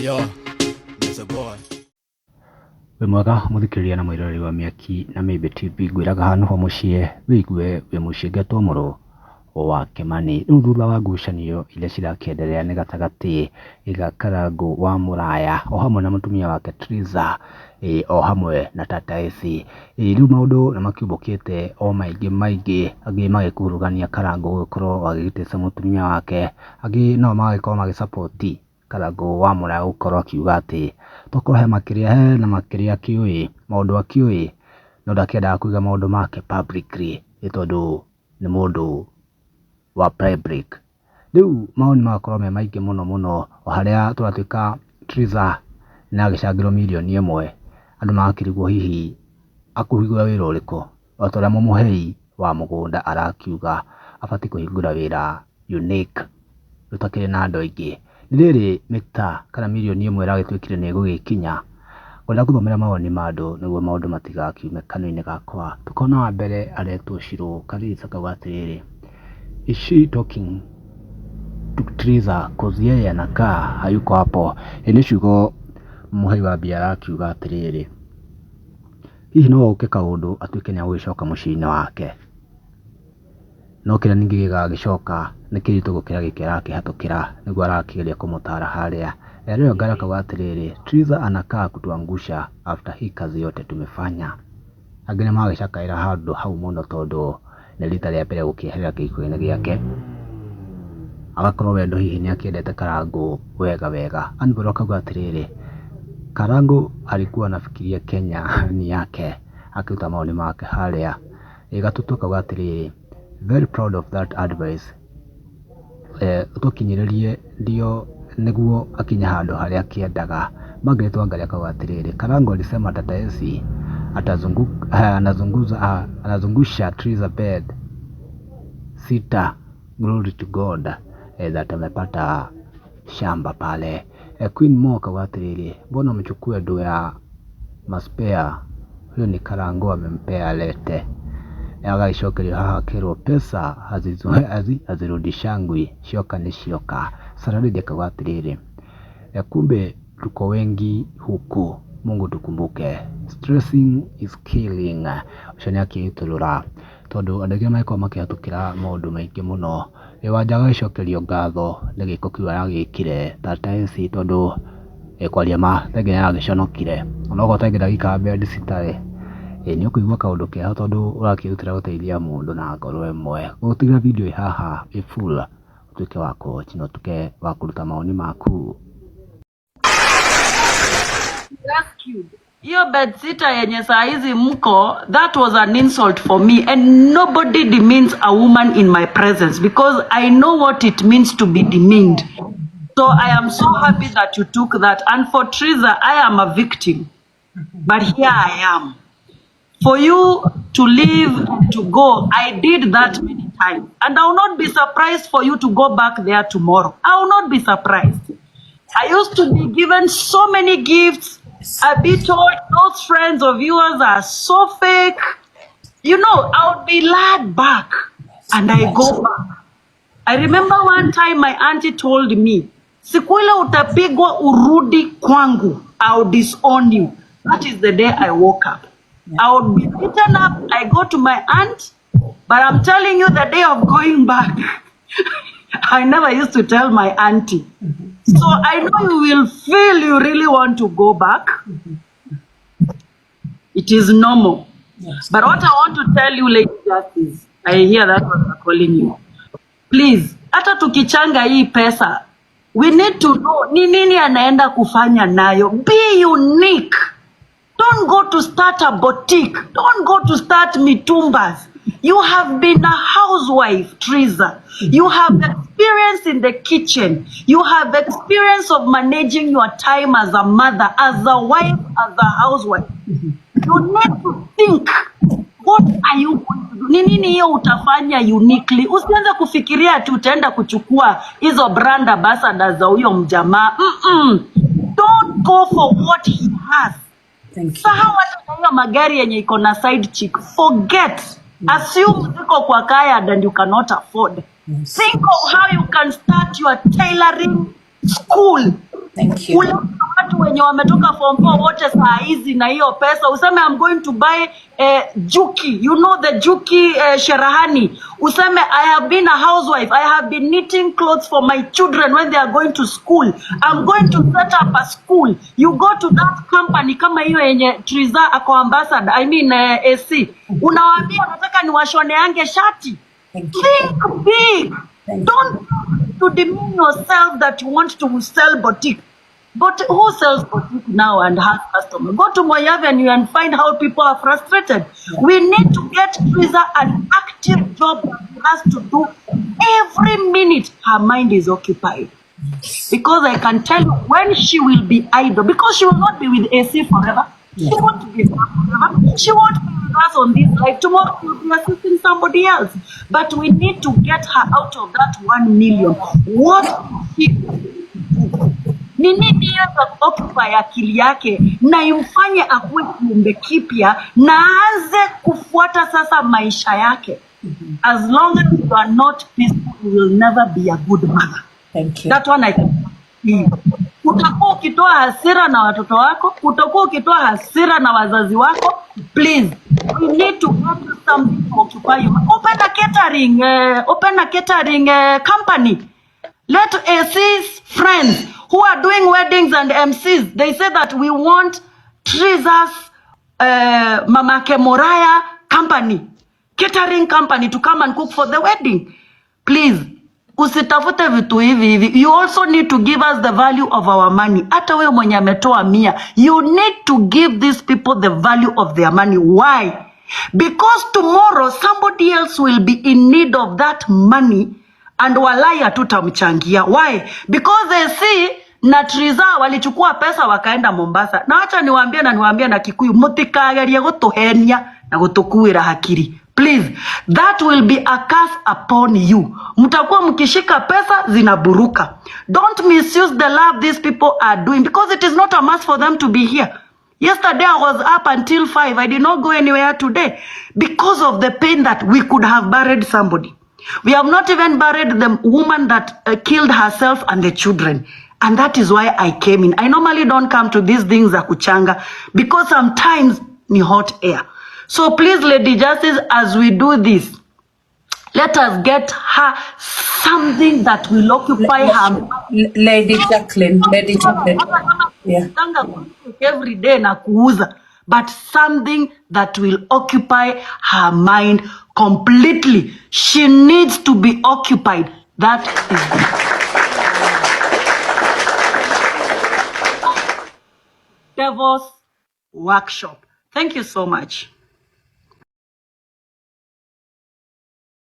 Yo, there's a boy. We mwega muthikiria na mwirori wa Miaki na Maybe TV ngwiraga hanu ho mucie wigue we mucingetwo muro wa Kimani riu thutha wa ngucanio iria cirakienderea ni gatagati iga Karangu wa Muraya o hamwe na mutumia wake Triza o hamwe na Tata Esi riu maundu na makiumbukite o maingi angi magikurugania Karangu gukorwo agitesa mutumia wake angi no magikorwo magisupport Karangu wa Muraya gukorwo akiuga ati tokorwo he makiria he na makiria kiui maundu akiui no ndakiendaga kuiga maundu make publicly tondu ni mundu wa public. Riu maoni magakorwo me maingi muno o haria turatuika Triza na gicangiro milioni 1 andu makirigwo hihi akuhingura wira uriku o toria mumuhei wa mugunda arakiuga abati kuhingura wira unique utakire na andu aingi riri mita kana milioni 1 iragitwikire ni gugikinya ona kuthomera mawoni mandu niguo maundu matigakiume kanuni gakwa tukona wa mbere aretwo Shiro Karisa kawatiriri. Is she talking to Triza cause yeye anakaa hayuko hapo? Ni ciugo muhei wa biara akiuga atiriri hihi no uke kaundu atuike ni agwicoka muciini wake no kira ningi gigagicoka ni kiritu gukira gikira kihatukira niguo arakigeria kumutara haria leo ngara kauga atiriri Triza anakaa kutuangusha after hii kazi yote tumefanya agene magicakaira handu hau muno tondu ni rita ria mbere gukiherera giiko-ini giake agakorwo wendo hihi ni akiendete Karangu wega anboro akauga atiriri Karangu alikuwa anafikiria Kenya ni yake akiuta maoni make haria igatutu kauga atiriri very proud of that advice tukinyiririe ndio niguo akinya handu haria akiendaga magretwa ngaria kauga atiriri Karangu alisema Tata Esi anazungusha Triza bed sita glory to God that amepata shamba pale. Queen Mo kauga atiriri mbona mchukue ndo ya maspea huyo ni Karangu amempea lete agacokerio haha kirwo pesa hazirudishangwi shoka ni shoka saradi kauga atiriri kumbe tuko wengi huku Mungu tukumbuke stressing is killing ucani akiitulura tondu andũ aingĩ maiko makihatukira maundu maingi muno wanjaga gĩcokerio ngatho nĩ gĩko kĩu aragĩkire Tata Esi tondu kwaria ma thenge aragĩconokire onogo ta ngĩndagika bed citarĩ ni ũkũigua kaundu kĩao tondu ũrakĩrutĩra gũteithia mũndũ na ngoro ĩmwe gũtiga video haha full utuĩke wako chino tuke wa kũruta maoni maku. Rescued. Hiyo bedsitter yenye saa hizi mko, that was an insult for me, and nobody demeans a woman in my presence because I know what it means to be demeaned. So I am so happy that you took that. And for Triza, I am a victim, but here I am. For you to leave and to go, I did that many times, and I will not be surprised for you to go back there tomorrow. I will not be surprised. I used to be given so many gifts. I'd be told those friends of yours are so fake. You know, I would be led back and I go back. I remember one time my auntie told me, siku ile utapigwa urudi kwangu, I will disown you. That is the day I woke up. I would be beaten up. I go to my aunt, but I'm telling you the day of going back, I never used to tell my auntie. So I know you will feel you really want to go back. It is normal. Yes. But what I want to tell you, Lady Justice, I hear that what they're calling you. Please, hata tukichanga hii pesa, we need to know ni nini anaenda kufanya nayo. Be unique. Don't go to start a boutique. Don't go to start mitumbas. You have been a housewife, Triza. You have experience in the kitchen. You have experience of managing your time as a mother, as a wife, as a housewife. You need to think, what are you going to do? Ni nini hiyo utafanya uniquely? Usianze kufikiria tu utaenda kuchukua hizo brand ambassadors za huyo mjamaa. Don't go for what he has. Sahau hata hiyo magari yenye iko na side chick. Forget. Assume ziko kwa kaya and you cannot afford. Think of how you can start your tailoring school. Thank you. Ule watu wenye wametoka form 4 wote saa hizi na hiyo pesa useme I'm going to buy Juki, you know the Juki Sherahani. Useme I have been a housewife, I have been knitting clothes for my children when they are going to school. I'm going to set up a school. You go to that company kama hiyo yenye Triza ako ambassador, I mean AC. Unawaambia nataka niwashone yange shati. Think big. Don't to demean yourself that you want to sell boutique. But who sells boutique now and has customers? Go to Moi Avenue and find how people are frustrated. We need to get Triza an active job that she has to do every minute. Her mind is occupied. Because I can tell you when she will be idle, because she will not be with AC forever. She won't be with us forever. She won't be with us on this life. Tomorrow she will be assisting somebody else. But we need to get her out of that 1 million. What she ni nini hiyo occupy akili yake na imfanye akuwe kiumbe kipya na aanze kufuata sasa maisha yake. As long as you are not peaceful, you will never be a good mother. Thank you. That one I can see. Utakuwa ukitoa hasira na watoto wako, utakuwa ukitoa hasira na wazazi wako. Please, we need to get something to occupy you. Open a catering company. Let AC's friends who are doing weddings and MCs, they say that we want Triza's Mama Kemoraya company, catering company to come and cook for the wedding. Please, usitafute vitu hivi. You also need to give us the value of our money. Hata wewe mwenye ametoa 100, you need to give these people the value of their money. Why? Because tomorrow somebody else will be in need of that money and walai hatutamchangia. Why? Because they see na Triza walichukua pesa wakaenda Mombasa. Na acha niwaambie na Kikuyu, mutikageria gutuhenia na gutukuira hakiri. Please, that will be a curse upon you. Mtakuwa mkishika pesa zinaburuka. Don't misuse the love these people are doing, because it is not a must for them to be here. Yesterday I was up until 5. I did not go anywhere today because of the pain that we could have buried somebody. We have not even buried the woman that killed herself and the children. And that is why I came in. I normally don't come to these things za kuchanga because sometimes ni hot air. So please, Lady Justice, as we do this, let us get her something that will occupy her. Lady Jacqueline. Yeah. Every day na kuuza, but something that will occupy her mind completely. She needs to be occupied. That is the Devil's Workshop. Thank you so much.